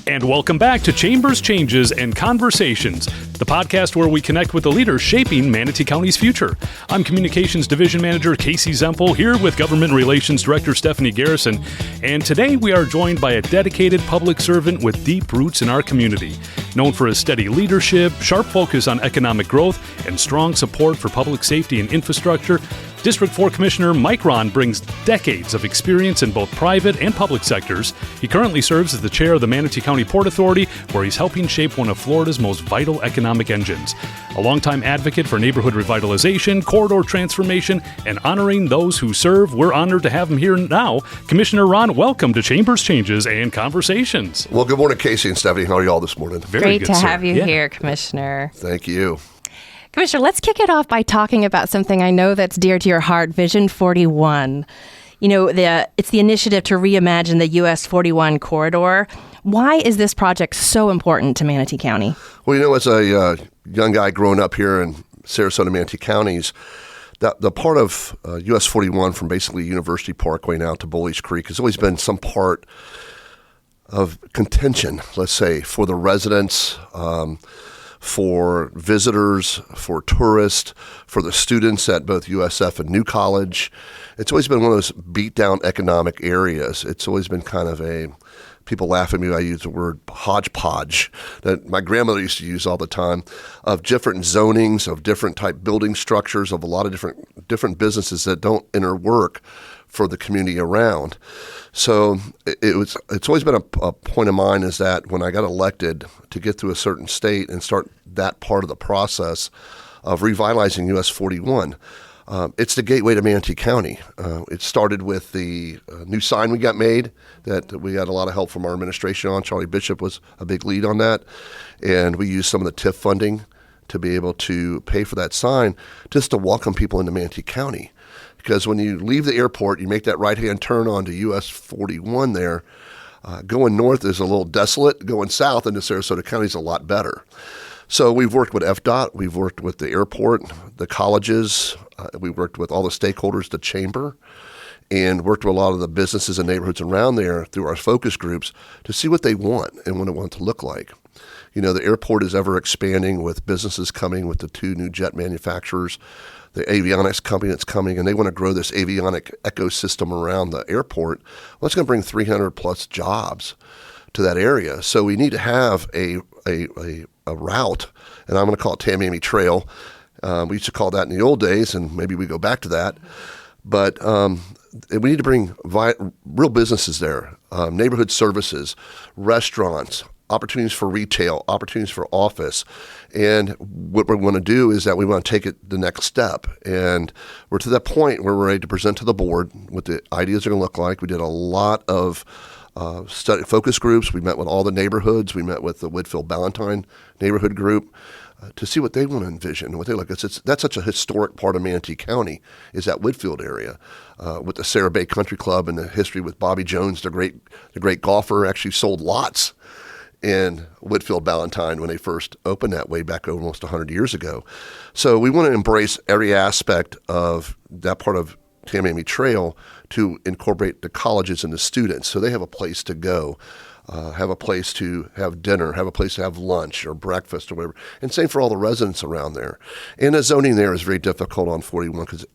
And welcome back to Chambers, Changes, and Conversations, the podcast where we connect with the leaders shaping Manatee County's future. I'm Communications Division Manager Casey Zempel, here with Government Relations Director Stephanie Garrison. And today we are joined by a dedicated public servant with deep roots in our community. Known for his steady leadership, sharp focus on economic growth, and strong support for public safety and infrastructure, District 4 Commissioner Mike Rahn brings decades of experience in both private and public sectors. He currently serves as the chair of the Manatee County Port Authority, where he's helping shape one of Florida's most vital economic engines. A longtime advocate for neighborhood revitalization, corridor transformation, and honoring those who serve, we're honored to have him here now. Commissioner Rahn, welcome to Chambers, Changes, and Conversations. Well, good morning, Casey and Stephanie. How are you all this morning? Very Great good, to sir. have you here, Commissioner. Thank you. Commissioner, let's kick it off by talking about something I know that's dear to your heart, Vision 41. You know, it's the initiative to reimagine the US 41 corridor. Why is this project so important to Manatee County? Well, you know, as a young guy growing up here in Sarasota, Manatee counties, the part of US 41 from basically University Parkway now to Bullies Creek has always been some part of contention, let's say, for the residents, for visitors, for tourists, for the students at both USF and New College. It's always been one of those beat down economic areas. It's always been kind of people laugh at me when I use the word hodgepodge that my grandmother used to use all the time, of different zonings, of different type building structures, of a lot of different businesses that don't interwork for the community around. So it's always been a point of mine is that when I got elected to get to a certain state and start that part of the process of revitalizing US 41, it's the gateway to Manatee County. It started with the new sign we got made that we got a lot of help from our administration on. Charlie Bishop was a big lead on that. And we used some of the TIF funding to be able to pay for that sign just to welcome people into Manatee County. Because when you leave the airport, you make that right-hand turn onto US 41 there. Going north is a little desolate. Going south into Sarasota County is a lot better. So we've worked with FDOT. We've worked with the airport, the colleges. We've worked with all the stakeholders, the chamber, and worked with a lot of the businesses and neighborhoods around there through our focus groups to see what they want and what it wants to look like. You know, the airport is ever expanding with businesses coming with the 2 new jet manufacturers, the avionics company that's coming, and they want to grow this avionic ecosystem around the airport. Well, it's going to bring 300 plus jobs to that area. So we need to have a route, and I'm going to call it Tamiami Trail. We used to call that in the old days, and maybe we go back to that. But we need to bring real businesses there, neighborhood services, restaurants, opportunities for retail, opportunities for office. And what we want to do is that we want to take it the next step. And we're to that point where we're ready to present to the board what the ideas are going to look like. We did a lot of study focus groups. We met with all the neighborhoods. We met with the Whitfield-Ballantyne neighborhood group to see what they want to envision, what they look at. That's such a historic part of Manatee County is that Whitfield area with the Sarah Bay Country Club and the history with Bobby Jones, the great golfer, actually sold lots in Whitfield-Ballantyne when they first opened that way back almost 100 years ago. So we want to embrace every aspect of that part of Tamiami Trail to incorporate the colleges and the students so they have a place to go, have a place to have dinner, have a place to have lunch or breakfast or whatever. And same for all the residents around there. And the zoning there is very difficult on 41 because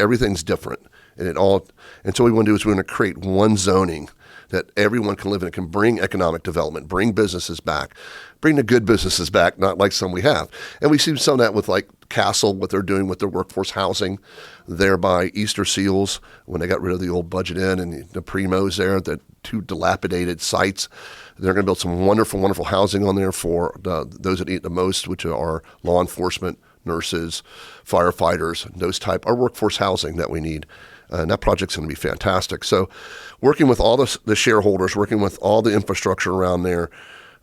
everything's different. And so what we want to do is we want to create one zoning that everyone can live in. It can bring economic development, bring businesses back, bring the good businesses back, not like some we have. And we see some of that with like Castle, what they're doing with their workforce housing there by Easter Seals when they got rid of the old Budget Inn and the Primos there, the 2 dilapidated sites. They're going to build some wonderful, wonderful housing on there for those that need the most, which are law enforcement, nurses, firefighters, those type, our workforce housing that we need. And that project's going to be fantastic. So working with all the shareholders, working with all the infrastructure around there,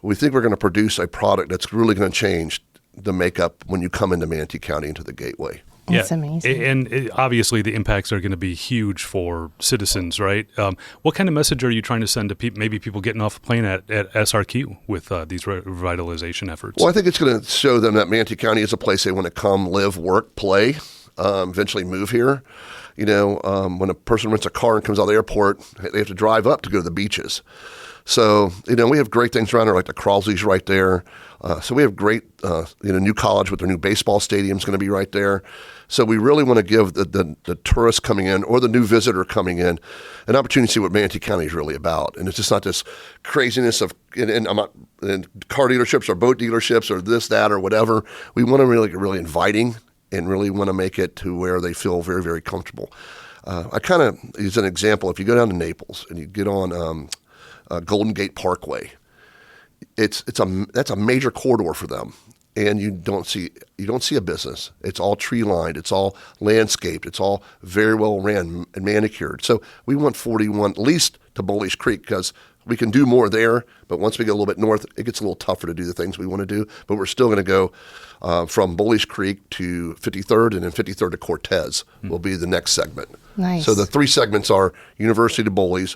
we think we're going to produce a product that's really going to change the makeup when you come into Manatee County into the gateway. That's amazing. And obviously the impacts are going to be huge for citizens, right? What kind of message are you trying to send to maybe people getting off a plane at SRQ with these revitalization efforts? Well, I think it's going to show them that Manatee County is a place they want to come, live, work, play. eventually move here. When a person rents a car and comes out of the airport, they have to drive up to go to the beaches. So, we have great things around there, like the Crosleys right there. So we have great, new college with their new baseball stadium is going to be right there. So we really want to give the tourist coming in or the new visitor coming in an opportunity to see what Manatee County is really about. And it's just not this craziness of and car dealerships or boat dealerships or this, that, or whatever. We want to really get really inviting and really want to make it to where they feel very, very comfortable. I kind of use an example. If you go down to Naples and you get on Golden Gate Parkway, that's a major corridor for them, and you don't see a business. It's all tree lined, it's all landscaped, it's all very well ran and manicured. So we want 41 at least to Bullish Creek because we can do more there, but once we get a little bit north, it gets a little tougher to do the things we want to do. But we're still going to go from Bullish Creek to 53rd, and then 53rd to Cortez will be the next segment. Nice. So the three segments are University to Bullies,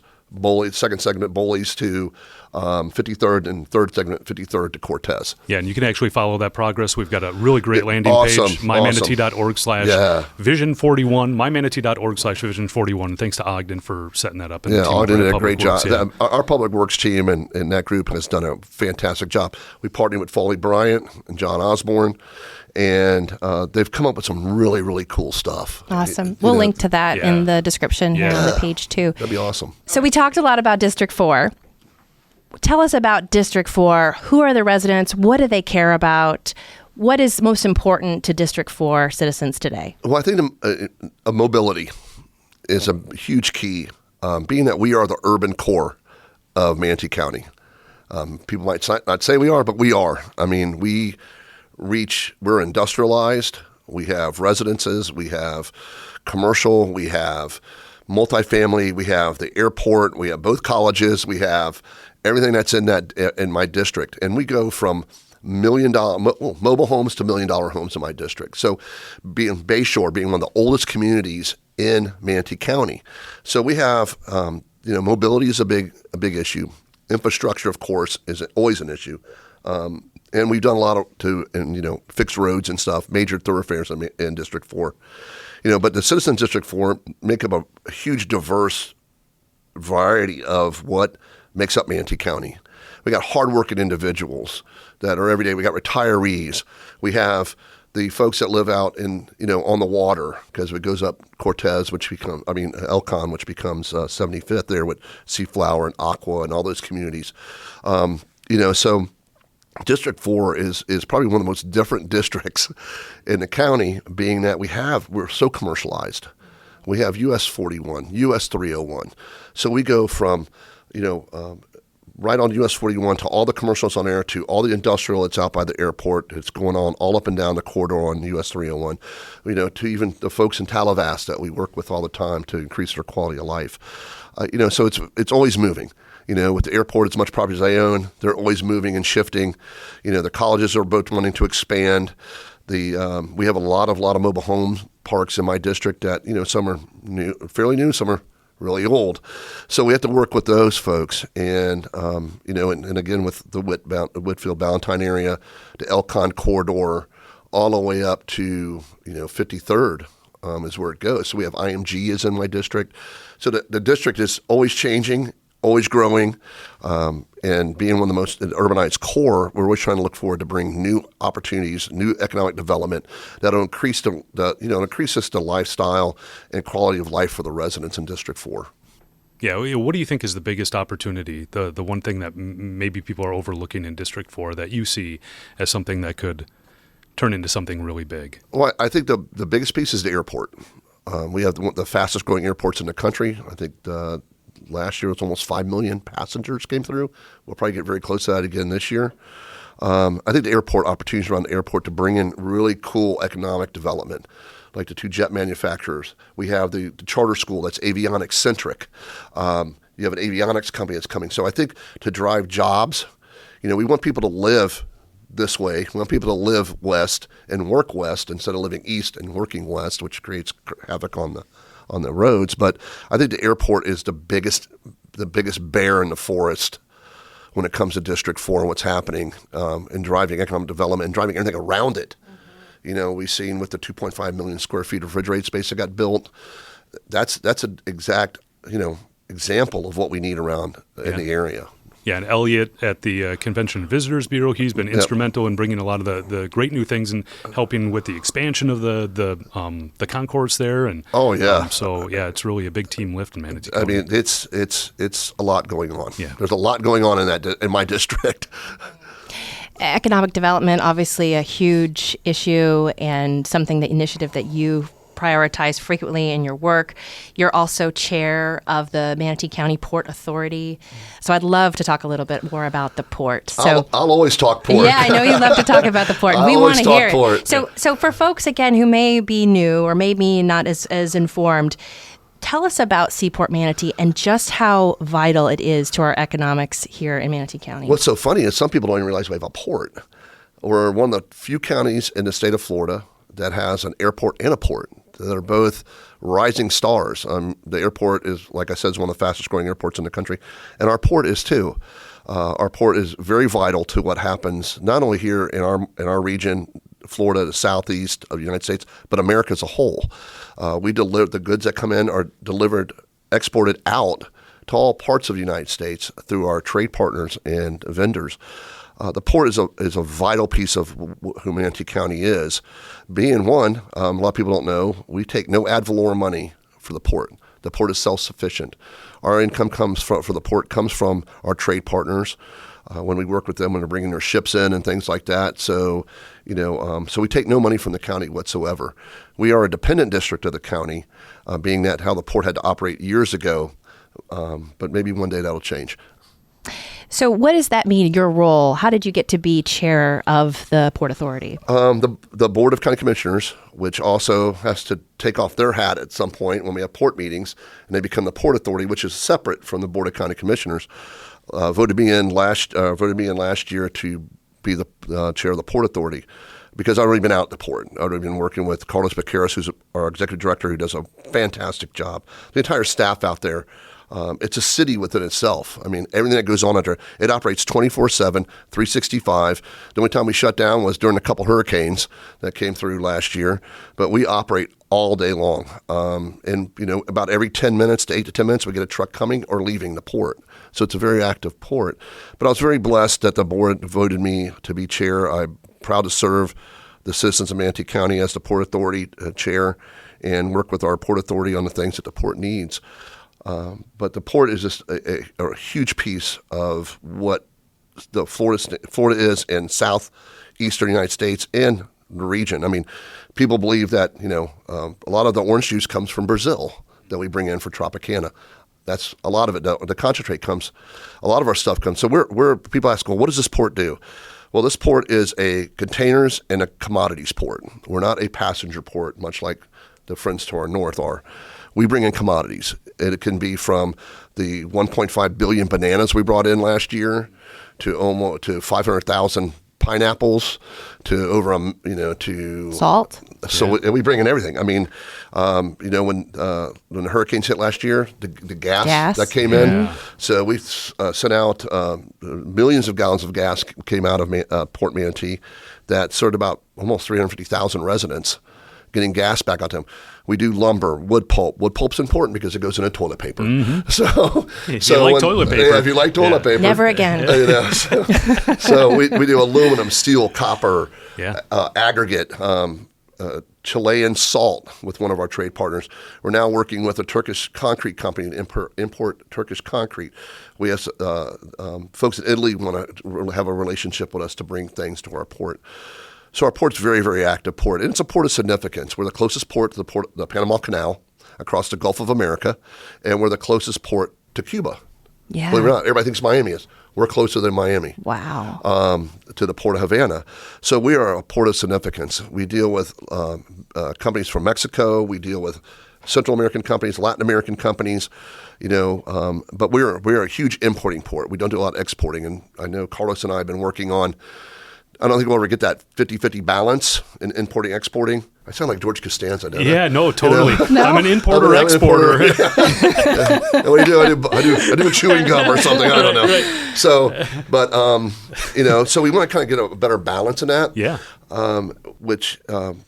second segment Bullies to 53rd, and third segment 53rd to Cortez. Yeah, and you can actually follow that progress. We've got a really great landing page, mymanatee.org/vision41, mymanatee.org/vision41. Thanks to Ogden for setting that up. And Ogden did a great job. Yeah. Our public works team and that group has done a fantastic job. We partnered with Foley Bryant and John Osborne, and they've come up with some really, really cool stuff. Awesome. We'll link to that in the description here on the page too. That'd be awesome. So we talked a lot about District 4. Tell us about District 4. Who are the residents? What do they care about? What is most important to District 4 citizens today? Well, I think mobility is a huge key, being that we are the urban core of Manatee County. People might not say we are, but we are. I mean, we're industrialized. We have residences. We have commercial. We have multifamily. We have the airport. We have both colleges. We have everything that's in my district. And we go from $1 million mobile homes to $1 million homes in my district. So being Bayshore being one of the oldest communities in Manatee County. So we have, mobility is a big issue. Infrastructure, of course, is always an issue. And we've done a lot to fix roads and stuff, major thoroughfares in District 4. But the citizens in District 4 make up a huge diverse variety of what makes up Manatee County. We got hardworking individuals that are every day. We got retirees. We have the folks that live out in, on the water, because it goes up Cortez, Elcon, which becomes 75th there with Seaflower and Aqua and all those communities. So District 4 is probably one of the most different districts in the county, being that we're so commercialized. We have US 41, US 301. So we go from, right on US 41 to all the commercials on there, to all the industrial that's out by the airport. It's going on all up and down the corridor on US 301, to even the folks in Tallahassee that we work with all the time to increase their quality of life. So it's always moving. With the airport, as much property as I own, they're always moving and shifting. The colleges are both wanting to expand. We have a lot of mobile home parks in my district that, some are fairly new, some are really old. So we have to work with those folks. And, and again, with the Whitfield Ballantyne area, the Elcon corridor, all the way up to, 53rd is where it goes. So we have IMG is in my district. So the district is always changing, always growing, and being one of the most urbanized core, we're always trying to look forward to bring new opportunities, new economic development that'll increase the lifestyle and quality of life for the residents in District 4. Yeah, what do you think is the biggest opportunity, the one thing that maybe people are overlooking in District 4 that you see as something that could turn into something really big? Well, I think the biggest piece is the airport. We have the fastest growing airports in the country. I think last year it was almost 5 million passengers came through. We'll probably get very close to that again this year. I think the airport opportunities around the airport to bring in really cool economic development, like the 2 jet manufacturers. We have the charter school that's avionics centric. You have an avionics company that's coming. So I think to drive jobs, we want people to live this way. We want people to live west and work west instead of living east and working west, which creates havoc on the roads. But I think the airport is the biggest bear in the forest when it comes to District 4 and what's happening in driving economic development and driving everything around it. We've seen with the 2.5 million square feet of refrigerated space that got built. That's an exact, example of what we need around in the area. Yeah, and Elliot at the Convention and Visitors Bureau, he's been instrumental in bringing a lot of the great new things and helping with the expansion of the concourse there. And it's really a big team lift in Manatee County. I mean, it's a lot going on. Yeah. There's a lot going on in my district. Economic development, obviously a huge issue and something, the initiative that you prioritize frequently in your work. You're also chair of the Manatee County Port Authority. So I'd love to talk a little bit more about the port. So I'll always talk port. Yeah, I know you love to talk about the port. We want to hear it. So for folks, again, who may be new or maybe not as informed, tell us about Seaport Manatee and just how vital it is to our economics here in Manatee County. What's so funny is some people don't even realize we have a port. We're one of the few counties in the state of Florida that has an airport and a port that are both rising stars. The airport is, like I said, is one of the fastest growing airports in the country, and our port is too. Our port is very vital to what happens not only here in our region, Florida, the southeast of the United States, but America as a whole. We deliver the goods that come in are exported out to all parts of the United States through our trade partners and vendors. The port is a vital piece of who Manatee County is. Being one, a lot of people don't know, we take no ad valorem money for the port. The port is self-sufficient. Our income for the port comes from our trade partners when we work with them when they're bringing their ships in and things like that. So, so we take no money from the county whatsoever. We are a dependent district of the county, being that how the port had to operate years ago. But maybe one day that'll change. So what does that mean, your role? How did you get to be chair of the Port Authority? The Board of County Commissioners, which also has to take off their hat at some point when we have port meetings, and they become the Port Authority, which is separate from the Board of County Commissioners, voted me in last year to be the chair of the Port Authority because I've already been out at the port. I've already been working with Carlos Becaris, who's our executive director, who does a fantastic job. The entire staff out there. It's a city within itself. I mean, everything that goes on under it operates 24/7, 365. The only time we shut down was during a couple hurricanes that came through last year, but we operate all day long. And about every 10 minutes to 8 to 10 minutes, we get a truck coming or leaving the port. So it's a very active port. But I was very blessed that the board voted me to be chair. I'm proud to serve the citizens of Manatee County as the Port Authority chair and work with our Port Authority on the things that the port needs. But the port is just a huge piece of what the Florida is in southeastern United States and the region. I mean, people believe that a lot of the orange juice comes from Brazil that we bring in for Tropicana. That's a lot of it. The concentrate comes. A lot of our stuff comes. So we're people ask, well, what does this port do? Well, this port is a containers and a commodities port. We're not a passenger port, much like the friends to our north are. We bring in commodities. It can be from the 1.5 billion bananas we brought in last year to 500,000 pineapples to over to salt. So we bring in everything. I mean, when the hurricanes hit last year, the gas that came in. So we sent out millions of gallons of gas came out of Port Manatee that served about almost 350,000 residents, getting gas back out to them. We do lumber, wood pulp. Wood pulp's important because it goes into toilet paper. Mm-hmm. If you like toilet paper. Yeah, if you like toilet paper. Never again. So we do aluminum, steel, copper, aggregate, Chilean salt with one of our trade partners. We're now working with a Turkish concrete company to import Turkish concrete. We have folks in Italy want to have a relationship with us to bring things to our port. So our port's very, very active port, and it's a port of significance. We're the closest port to the Panama Canal across the Gulf of America, and we're the closest port to Cuba. Yeah. Believe it or not, everybody thinks Miami is. We're closer than Miami. Wow. To the Port of Havana. So we are a port of significance. We deal with companies from Mexico. We deal with Central American companies, Latin American companies, but we're a huge importing port. We don't do a lot of exporting, and I know Carlos and I have been working on. I don't think we'll ever get that 50-50 balance in importing, exporting. I sound like George Costanza, don't I? Yeah, no, totally. No? I'm an importer, exporter. Yeah. What do you do? I do a chewing gum or something. I don't know. Right. So, but, so we want to kind of get a better balance in that. Yeah. which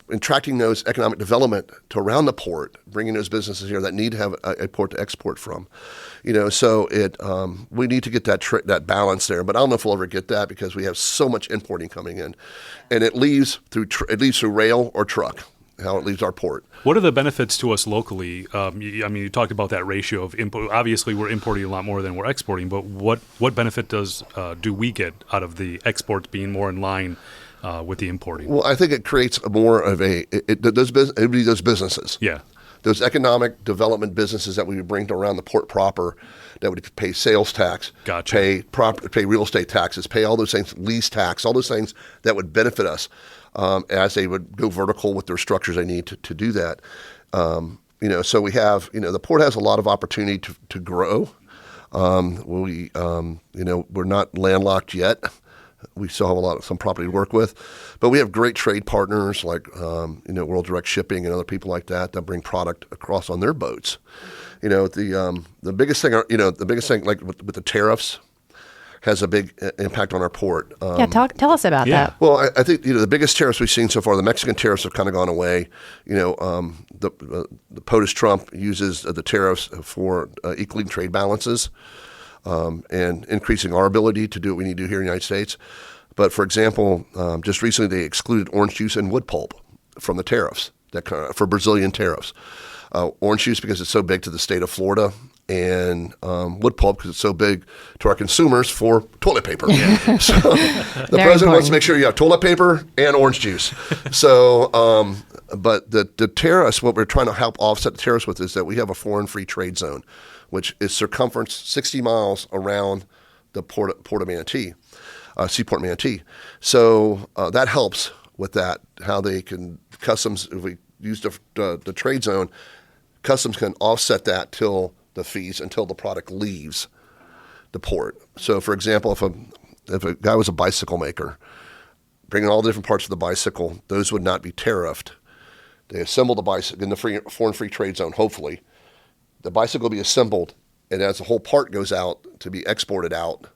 attracting those economic development to around the port, bringing those businesses here that need to have a port to export from. So we need to get that balance there. But I don't know if we'll ever get that because we have so much importing coming in, and it leaves through rail or truck. How it leaves our port. What are the benefits to us locally? You talked about that ratio of import. Obviously, we're importing a lot more than we're exporting, but what benefit do we get out of the exports being more in line with the importing? Well, I think it creates more of those businesses. Yeah. Those economic development businesses that we would bring to around the port proper, that would pay sales tax, Gotcha. pay real estate taxes, pay all those things, lease tax, all those things that would benefit us. As they would go vertical with their structures they need to do that. So we have, the port has a lot of opportunity to grow. We're not landlocked yet. We still have some property to work with, but we have great trade partners like, World Direct Shipping and other people like that bring product across on their boats. The biggest thing, like with the tariffs, has a big impact on our port. Tell us about that. Well, I think the biggest tariffs we've seen so far, the Mexican tariffs have kind of gone away. The POTUS Trump uses the tariffs for equaling trade balances and increasing our ability to do what we need to do here in the United States. But for example, just recently they excluded orange juice and wood pulp from the tariffs for Brazilian tariffs. Orange juice because it's so big to the state of Florida, and wood pulp because it's so big to our consumers for toilet paper. Yeah. So the president wants to make sure you have toilet paper and orange juice. So, but the tariffs, what we're trying to help offset the tariffs with is that we have a foreign free trade zone, which is circumference 60 miles around the port of Manatee, Seaport Manatee. So that helps with that, how they can customs, if we use the trade zone, customs can offset that till the fees until the product leaves the port. So, for example, if a guy was a bicycle maker, bringing all the different parts of the bicycle, those would not be tariffed. They assemble the bicycle in the foreign free trade zone, hopefully. The bicycle will be assembled, and as the whole part goes out to be exported out,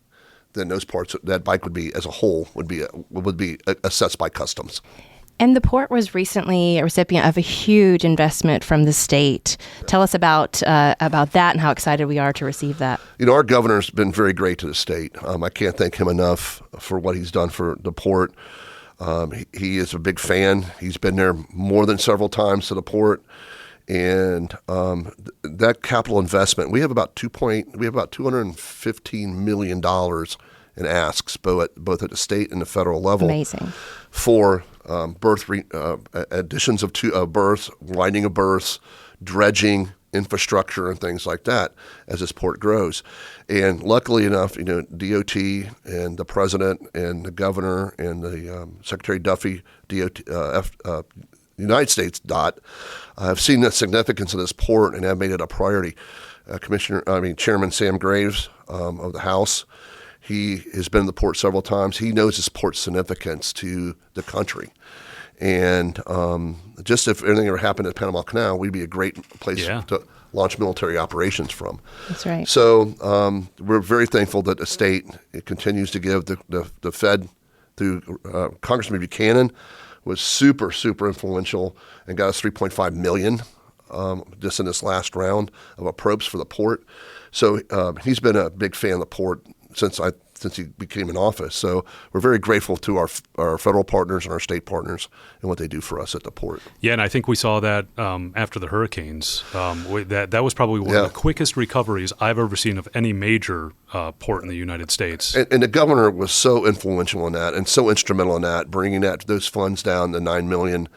then those parts, that bike would be, as a whole, would be assessed by customs. And the port was recently a recipient of a huge investment from the state. Tell us about that and how excited we are to receive that. Our governor's been very great to the state. I can't thank him enough for what he's done for the port. He is a big fan. He's been there more than several times to the port. And that capital investment, we have about $215 million in asks, both at the state and the federal level. Amazing. For additions of berths, widening of berths, dredging, infrastructure, and things like that as this port grows. And luckily enough, DOT and the president and the governor and the Secretary Duffy, United States DOT, have seen the significance of this port and have made it a priority. Chairman Sam Graves of the House, he has been in the port several times. He knows this port's significance to the country. And just if anything ever happened at Panama Canal, we'd be a great place to launch military operations from. That's right. So we're very thankful that the state continues to give the Fed through Congressman Buchanan was super, super influential and got us $3.5 million just in this last round of approps for the port. So he's been a big fan of the port since he became in office. So we're very grateful to our federal partners and our state partners and what they do for us at the port. Yeah, and I think we saw that after the hurricanes. That was probably one of the quickest recoveries I've ever seen of any major port in the United States. And the governor was so influential in that and so instrumental in that, bringing those funds down to $9 million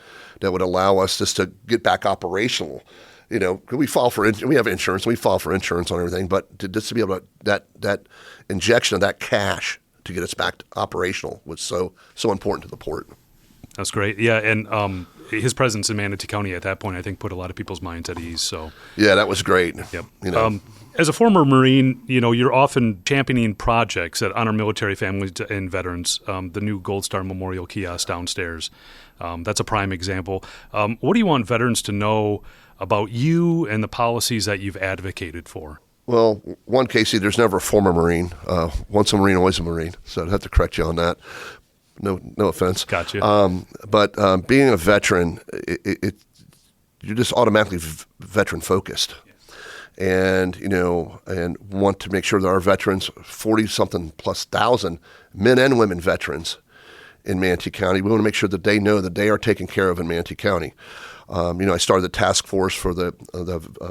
that would allow us just to get back operational. We have insurance, we file for insurance on everything, but just to be able to, that injection of that cash to get us back operational was so important to the port. That's great. Yeah, and his presence in Manatee County at that point, I think, put a lot of people's minds at ease. So yeah, that was great. Yep. As a former Marine, you're often championing projects that honor military families and veterans. The new Gold Star Memorial Kiosk downstairs, that's a prime example. What do you want veterans to know about you and the policies that you've advocated for? Well, one, Casey, there's never a former Marine. Once a Marine, always a Marine. So I'd have to correct you on that. No offense. Gotcha. But being a veteran, you're just automatically veteran focused. And and want to make sure that our veterans, 40-something plus thousand men and women veterans in Manatee County, we want to make sure that they know that they are taken care of in Manatee County. I started the task force for the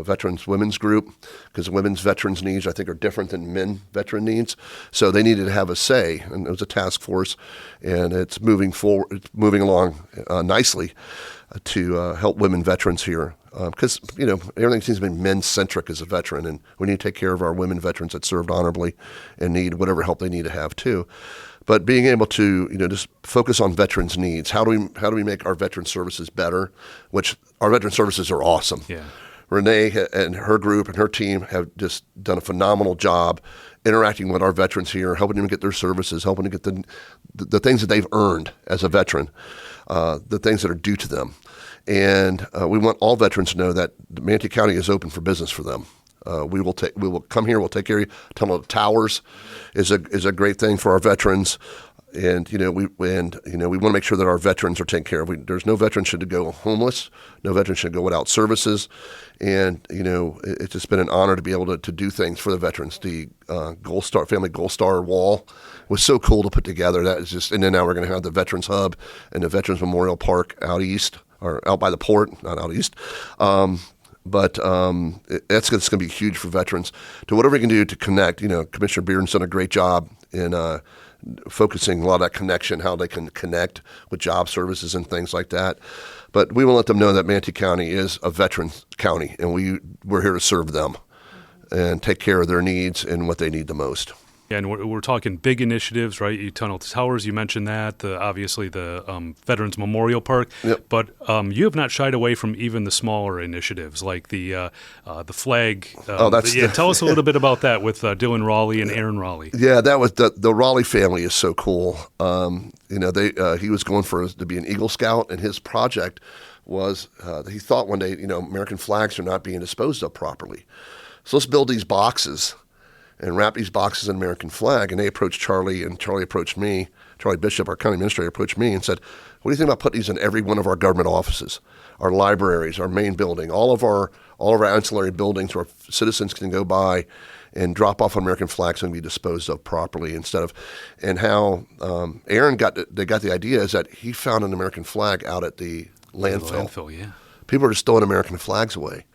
veterans women's group because women's veterans needs, I think, are different than men veteran needs. So they needed to have a say, and it was a task force, and it's moving forward. It's moving along nicely to help women veterans here. Because, everything seems to be men-centric as a veteran, and we need to take care of our women veterans that served honorably and need whatever help they need to have, too. But being able to, just focus on veterans' needs. How do we make our veteran services better? Which our veteran services are awesome. Yeah. Renee and her group and her team have just done a phenomenal job interacting with our veterans here, helping them get their services, helping to get the things that they've earned as a veteran, the things that are due to them. And we want all veterans to know that Manatee County is open for business for them. We will come here. We'll take care of you. Tunnel of Towers is a great thing for our veterans, and we want to make sure that our veterans are taken care of. There's no veteran should go homeless. No veteran should go without services, and it's just been an honor to be able to do things for the veterans. The Gold Star family Gold Star wall was so cool to put together. That is just, and then now we're going to have the Veterans Hub and the Veterans Memorial Park out east. Or out by the port, not out east. But that's going to be huge for veterans. To whatever we can do to connect, Commissioner Bearden's done a great job in focusing a lot of that connection, how they can connect with job services and things like that. But we will let them know that Manatee County is a veterans county, and we're here to serve them and take care of their needs and what they need the most. Yeah, and we're talking big initiatives, right? You Tunnel to Towers, you mentioned that. Obviously, the Veterans Memorial Park. Yep. But you have not shied away from even the smaller initiatives, like the flag. Tell us a little bit about that with Dylan Raleigh and Aaron Raleigh. Yeah, that was the Raleigh family is so cool. He was going to be an Eagle Scout, and his project was he thought one day, American flags are not being disposed of properly, so let's build these boxes and wrap these boxes in American flag. And they approached Charlie, and Charlie approached me. Charlie Bishop, our county administrator, approached me and said, what do you think about putting these in every one of our government offices, our libraries, our main building, all of our ancillary buildings where citizens can go by and drop off American flags and be disposed of properly instead of, and how Aaron got the idea is that he found an American flag out at the landfill. The landfill, yeah. People are just throwing American flags away,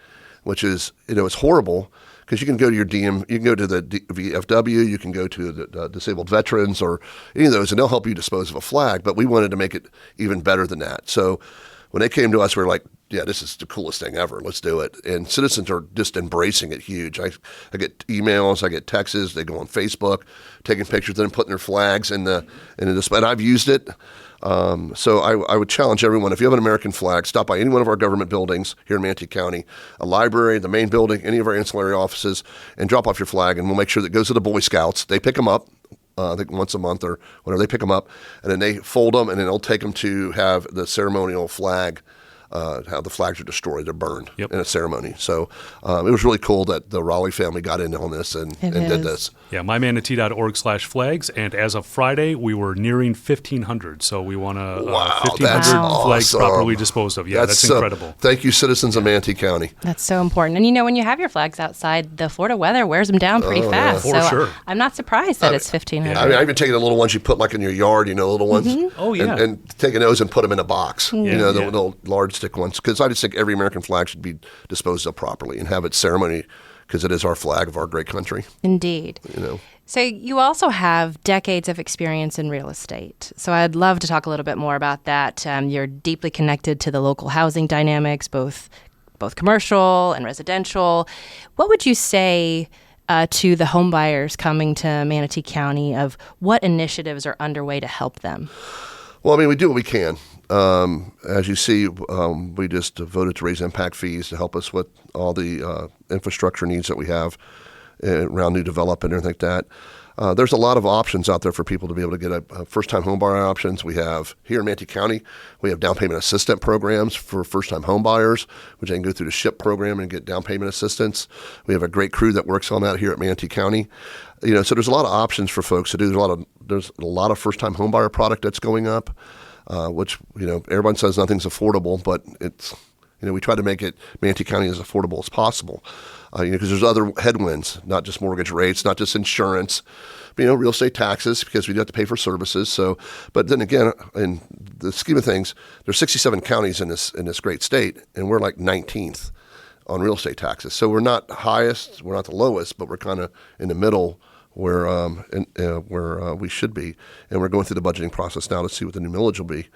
which is, it's horrible. Because you can go to your you can go to the VFW, you can go to the disabled veterans or any of those, and they'll help you dispose of a flag. But we wanted to make it even better than that. So when they came to us, we were like, yeah, this is the coolest thing ever. Let's do it. And citizens are just embracing it huge. I get emails, I get texts. They go on Facebook, taking pictures of them, putting their flags in the display. And I've used it. So I would challenge everyone, if you have an American flag, stop by any one of our government buildings here in Manatee County, a library, the main building, any of our ancillary offices, and drop off your flag, and we'll make sure that it goes to the Boy Scouts. They pick them up, I think once a month or whatever. They pick them up, and then they fold them, and then they'll take them to have the ceremonial flag, how the flags are destroyed, they're burned in a ceremony. So it was really cool that the Raleigh family got in on this and did this. Yeah, mymanatee.org/flags, and as of Friday, we were nearing 1,500. So we want 1,500 flags properly disposed of. Yeah, that's incredible. Thank you, citizens of Manatee County. That's so important. And when you have your flags outside, the Florida weather wears them down pretty fast. Yeah. For sure. I'm not surprised that it's 1,500. I mean, I've been taking the little ones you put like in your yard, little ones. Mm-hmm. Oh, yeah. And taking those and put them in a box, the little large stick ones. Because I just think every American flag should be disposed of properly and have its ceremony, because it is our flag of our great country. Indeed. So you also have decades of experience in real estate. So I'd love to talk a little bit more about that. You're deeply connected to the local housing dynamics, both commercial and residential. What would you say to the home buyers coming to Manatee County of what initiatives are underway to help them? Well, I mean, we do what we can. As you see, we just voted to raise impact fees to help us with all the infrastructure needs that we have around new development and everything like that. there's a lot of options out there for people to be able to get a first-time home buyer options. We have here in Manatee County, we have down payment assistance programs for first-time home buyers, which they can go through the SHIP program and get down payment assistance. We have a great crew that works on that here at Manatee County. So there's a lot of options for folks to do. There's a lot of first-time home buyer product that's going up, which everyone says nothing's affordable, but it's we try to make it Manatee County as affordable as possible. Because there's other headwinds, not just mortgage rates, not just insurance, but, real estate taxes, because we do have to pay for services. So, but then again, in the scheme of things, there's 67 counties in this great state, and we're like 19th on real estate taxes. So we're not highest, we're not the lowest, but we're kind of in the middle where we should be. And we're going through the budgeting process now to see what the new millage will be.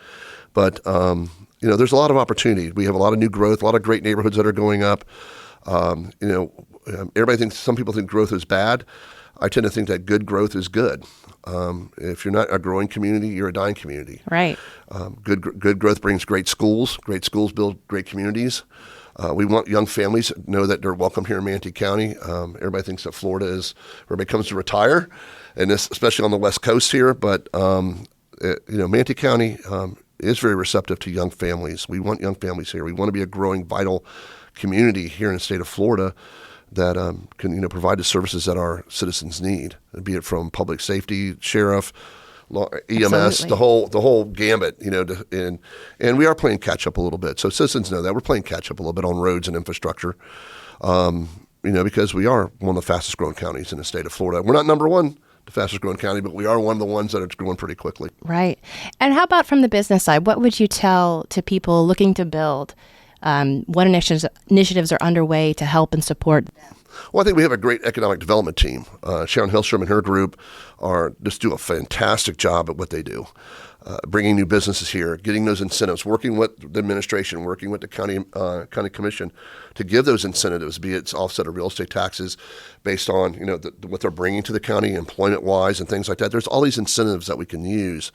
But there's a lot of opportunity. We have a lot of new growth, a lot of great neighborhoods that are going up. Everybody thinks, some people think growth is bad. I tend to think that good growth is good. If you're not a growing community, you're a dying community. Right. Good growth brings great schools. Great schools build great communities. We want young families to know that they're welcome here in Manatee County. Everybody thinks that Florida is where everybody comes to retire, and this, especially on the West Coast here. But Manatee County is very receptive to young families. We want young families here. We want to be a growing, vital community here in the state of Florida that can provide the services that our citizens need, be it from public safety, sheriff, EMS, Absolutely. the whole gambit. And we are playing catch up a little bit. So citizens know that we're playing catch up a little bit on roads and infrastructure. Because we are one of the fastest growing counties in the state of Florida. We're not number one, the fastest growing county, but we are one of the ones that are growing pretty quickly. Right. And how about from the business side? What would you tell to people looking to build? What initiatives are underway to help and support them? Well, I think we have a great economic development team. Sharon Hillstrom and her group just do a fantastic job at what they do, bringing new businesses here, getting those incentives, working with the administration, working with the county commission to give those incentives, be it offset of real estate taxes based on what they're bringing to the county, employment-wise, and things like that. There's all these incentives that we can use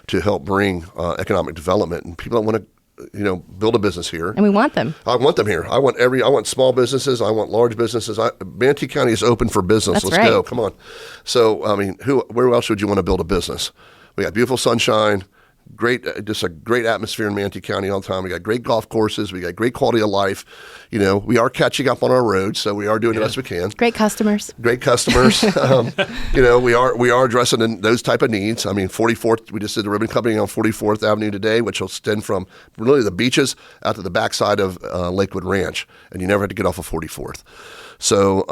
to help bring economic development, and people that want to build a business here. And we want them. I want them here. I want small businesses. I want large businesses. Manatee County is open for business. That's Let's right. go. Come on. So, where else would you want to build a business? We got beautiful sunshine, just a great atmosphere in Manatee County all the time. We got great golf courses. We got great quality of life. We are catching up on our roads, so we are doing the best we can. Great customers. Great customers. We are addressing those type of needs. 44th, we just did the ribbon cutting on 44th Avenue today, which will extend from really the beaches out to the backside of Lakewood Ranch, and you never have to get off of 44th. So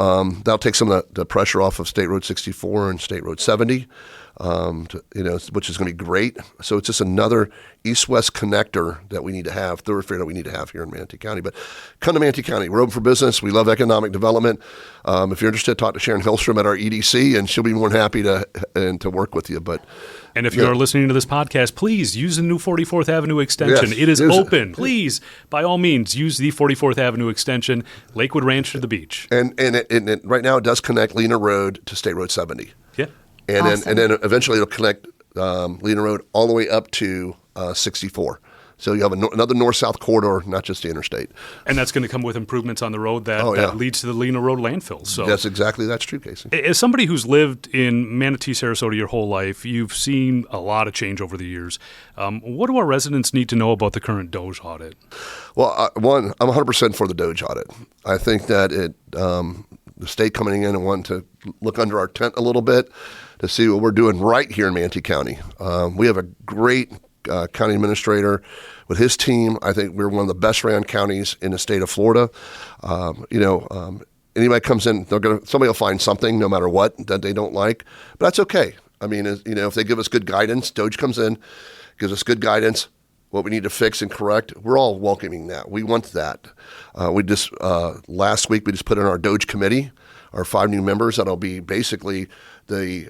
that'll take some of the pressure off of State Road 64 and State Road 70. Which is going to be great. So it's just another east-west connector that we need to have, thoroughfare that we need to have here in Manatee County. But come to Manatee County. We're open for business. We love economic development. If you're interested, talk to Sharon Hillstrom at our EDC, and she'll be more than happy to work with you. And if you are listening to this podcast, please use the new 44th Avenue extension. Yes, it is open. Please, by all means, use the 44th Avenue extension, Lakewood Ranch to the beach. And it right now it does connect Lena Road to State Road 70. Yeah. And Awesome. then eventually it'll connect Lena Road all the way up to 64. So you have another north-south corridor, not just the interstate. And that's going to come with improvements on the road that leads to the Lena Road landfill. So that's true, Casey. As somebody who's lived in Manatee, Sarasota your whole life, you've seen a lot of change over the years. What do our residents need to know about the current DOGE audit? Well, I'm 100% for the DOGE audit. I think that the state coming in and wanting to look under our tent a little bit to see what we're doing right here in Manatee County. We have a great county administrator with his team. I think we're one of the best ran counties in the state of Florida. Anybody comes in, somebody will find something, no matter what, that they don't like, but that's okay. If they give us good guidance, DOGE comes in, gives us good guidance, what we need to fix and correct, we're all welcoming that. We want that. Last week we just put in our DOGE committee, our 5 new members that'll be basically the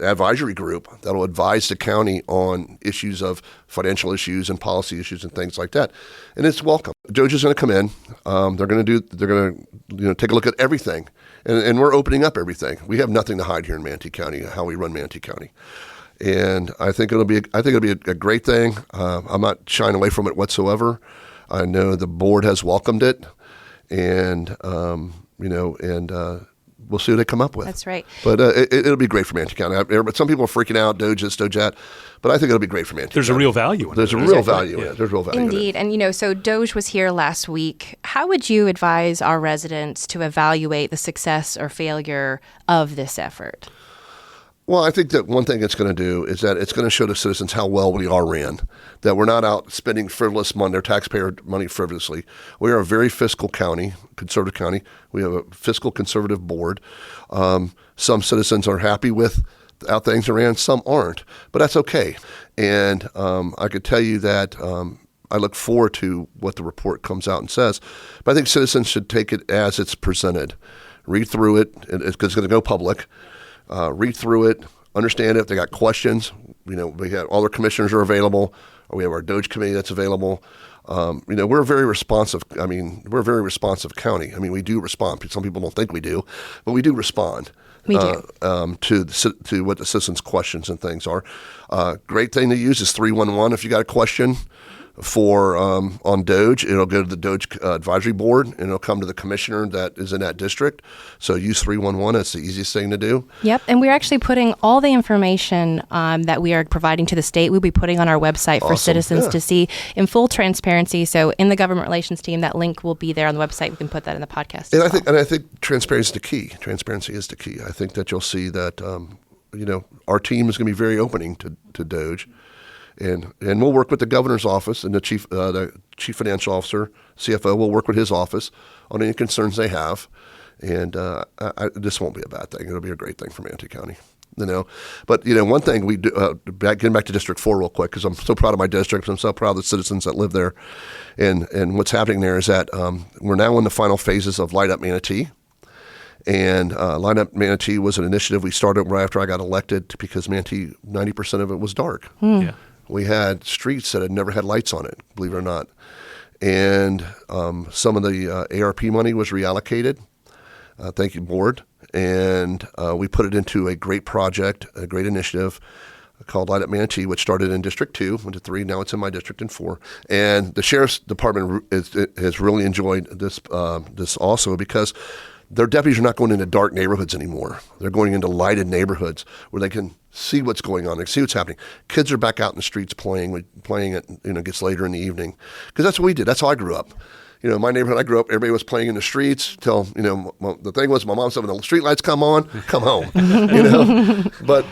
advisory group that will advise the county on issues of financial issues and policy issues and things like that. And it's welcome. DOGE is going to come in. They're going to take a look at everything, and we're opening up everything. We have nothing to hide here in Manatee County, how we run Manatee County. And I think it'll be a great thing. I'm not shying away from it whatsoever. I know the board has welcomed it, and we'll see what they come up with. That's right. But it'll be great for Manatee County. Some people are freaking out, DOGE this, DOGE that, but I think it'll be great for Manatee There's County. a real value in it. There's a real value in it. There's real value Indeed. in it. And, so DOGE was here last week. How would you advise our residents to evaluate the success or failure of this effort? Well, I think that one thing it's going to do is that it's going to show the citizens how well we are ran, that we're not out spending frivolous money, their taxpayer money frivolously. We are a very fiscal county, conservative county. We have a fiscal conservative board. Some citizens are happy with how things are ran, some aren't, but that's okay. And I could tell you that I look forward to what the report comes out and says, but I think citizens should take it as it's presented. Read through it, because it's going to go public. Read through it, understand it. If they got questions, we have all our commissioners are available, or we have our DOGE committee that's available. We're a very responsive. We're a very responsive county. We do respond. Some people don't think we do, but we do respond. We do. To what the citizens' questions and things are. Great thing to use is 311. If you got a question for on DOGE, it'll go to the DOGE advisory board, and it'll come to the commissioner that is in that district. So use 311. It's the easiest thing to do. Yep, and we're actually putting all the information that we are providing to the state. We'll be putting on our website for citizens to see in full transparency. So in the government relations team, that link will be there on the website. We can put that in the podcast. And I think transparency is the key. Transparency is the key. I think that you'll see that our team is going to be very opening to DOGE. And we'll work with the governor's office and the chief financial officer, CFO. We'll work with his office on any concerns they have, and this won't be a bad thing. It'll be a great thing for Manatee County. But one thing we do, getting back to District 4 real quick, because I'm so proud of my district. I'm so proud of the citizens that live there, and what's happening there is that we're now in the final phases of Light Up Manatee. And Light Up Manatee was an initiative we started right after I got elected, because Manatee, 90% of it was dark. Yeah. We had streets that had never had lights on it, believe it or not. And some of the ARP money was reallocated. Thank you, board. And we put it into a great project, a great initiative called Light Up Manatee, which started in District 2, went to 3, now it's in my district in 4. And the Sheriff's Department has really enjoyed this also, because their deputies are not going into dark neighborhoods anymore. They're going into lighted neighborhoods where they can see what's going on. They can see what's happening. Kids are back out in the streets playing it, gets later in the evening. Because that's what we did. That's how I grew up. My neighborhood I grew up, everybody was playing in the streets till, the thing was, my mom said, when the street lights come on, come home. But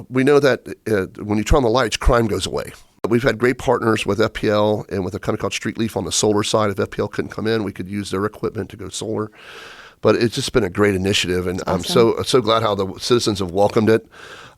we know that when you turn on the lights, crime goes away. We've had great partners with FPL and with a company called Street Leaf on the solar side. If FPL couldn't come in, we could use their equipment to go solar. But it's just been a great initiative, and awesome. I'm so glad how the citizens have welcomed it,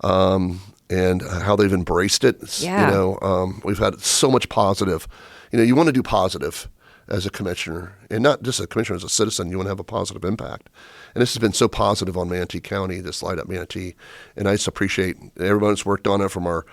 and how they've embraced it. Yeah. We've had so much positive. You want to do positive as a commissioner, and not just a commissioner, as a citizen. You want to have a positive impact. And this has been so positive on Manatee County, this Light Up Manatee, and I just appreciate everyone that's worked on it, from our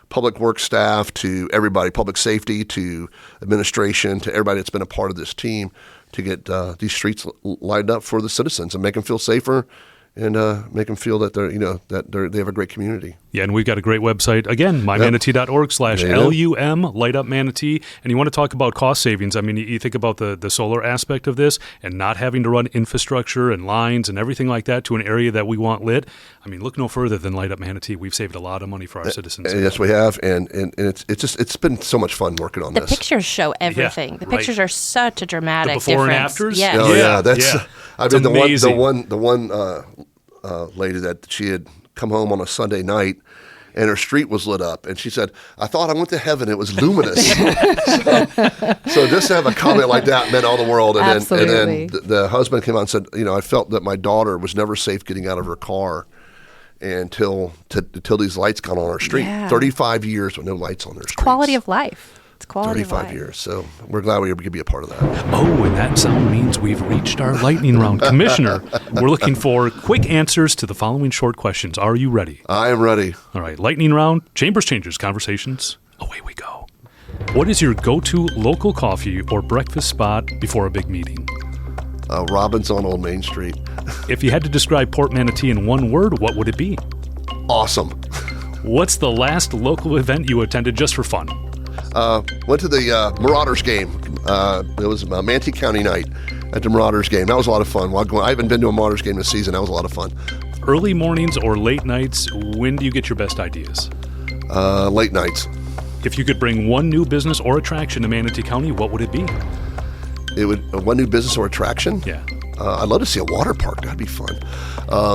public works staff to everybody, public safety to administration to everybody that's been a part of this team to get these streets lighted up for the citizens and make them feel safer and make them feel that they have a great community. Yeah, and we've got a great website. Again, mymanatee.org/LUM, Light Up Manatee. And you want to talk about cost savings. You think about the solar aspect of this and not having to run infrastructure and lines and everything like that to an area that we want lit. Look no further than Light Up Manatee. We've saved a lot of money for our citizens. Yes, we have. And it's been so much fun working on this. The pictures show everything. Yeah, the pictures are such a dramatic difference. The before difference. and afters? Yes. Oh, yeah. That's, yeah. I mean, amazing. the one lady that she had come home on a Sunday night, and her street was lit up, and she said, "I thought I went to heaven. It was luminous." so just to have a comment like that meant all the world. And Absolutely. then the husband came out and said, I felt that my daughter was never safe getting out of her car until these lights got on our street. Yeah. 35 years with no lights on their streets. Quality of life. It's quality of 35 life. years. So we're glad we could be a part of that. Oh, and that sound means we've reached our lightning round. Commissioner, we're looking for quick answers to the following short questions. Are you ready? I am ready. All right, lightning round, Chambers Changers, conversations. Away we go. What is your go-to local coffee or breakfast spot before a big meeting? Robin's on Old Main Street. If you had to describe Port Manatee in one word, what would it be? Awesome. What's the last local event you attended just for fun? Went to the Marauders game. It was Manatee County night, at the Marauders game. That was a lot of fun. I haven't been to a Marauders game this season. That was a lot of fun. Early mornings or late nights, when do you get your best ideas? Late nights. If you could bring one new business or attraction to Manatee County, what would it be? It would one new business or attraction? Yeah. I'd love to see a water park. That'd be fun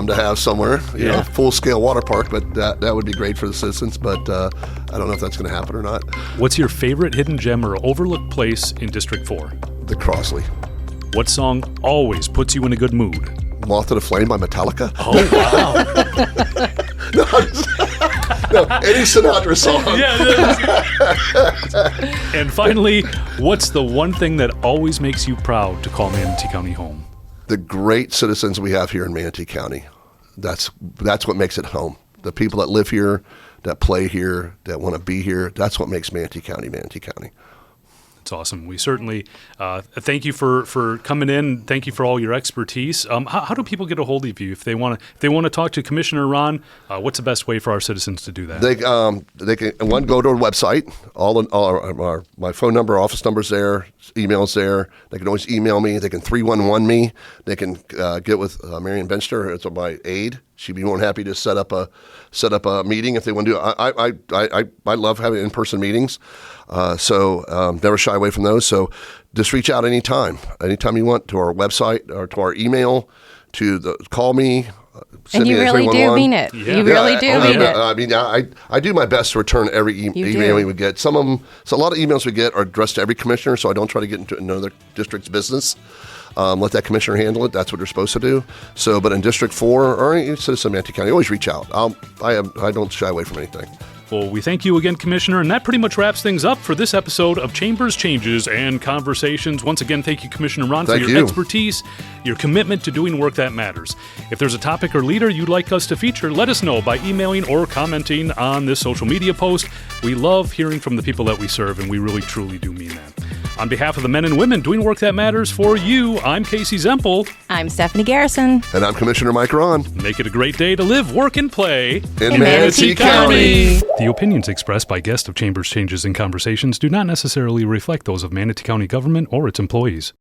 to have somewhere. You know, full-scale water park, but that would be great for the citizens. But I don't know if that's going to happen or not. What's your favorite hidden gem or overlooked place in District 4? The Crossley. What song always puts you in a good mood? Moth to the Flame by Metallica. Oh, wow. No, any Sinatra song. And finally, what's the one thing that always makes you proud to call Manatee County home? The great citizens we have here in Manatee County. That's what makes it home. The people that live here, that play here, that want to be here, that's what makes Manatee County Manatee County. It's awesome. We certainly thank you for coming in. Thank you for all your expertise. How do people get a hold of you if they want to talk to Commissioner Rahn? What's the best way for our citizens to do that? They can go to our website. My phone number, office number's there, email's there. They can always email me. They can 311 me. They can get with Marion Benster. It's my aide. She'd be more than happy to set up a meeting if they want to do it. I love having in-person meetings, so never shy away from those. So just reach out anytime you want, to our website or to our email, call me. And you really do mean it. Yeah. You really do mean it. I mean, I do my best to return every email we get. So a lot of emails we get are addressed to every commissioner, so I don't try to get into another district's business. Let that commissioner handle it. That's what they're supposed to do. So, but in District 4 or any citizen of Manatee County, always reach out. I don't shy away from anything. Well, we thank you again, Commissioner, and that pretty much wraps things up for this episode of Chambers, Changes, and Conversations. Once again, thank you, Commissioner Rahn, for your expertise, your commitment to doing work that matters. If there's a topic or leader you'd like us to feature, let us know by emailing or commenting on this social media post. We love hearing from the people that we serve, and we really, truly do mean that. On behalf of the men and women doing work that matters for you, I'm Casey Zempel. I'm Stephanie Garrison. And I'm Commissioner Mike Rahn. Make it a great day to live, work, and play in Manatee County. The opinions expressed by guests of Chambers, Changes, and Conversations do not necessarily reflect those of Manatee County government or its employees.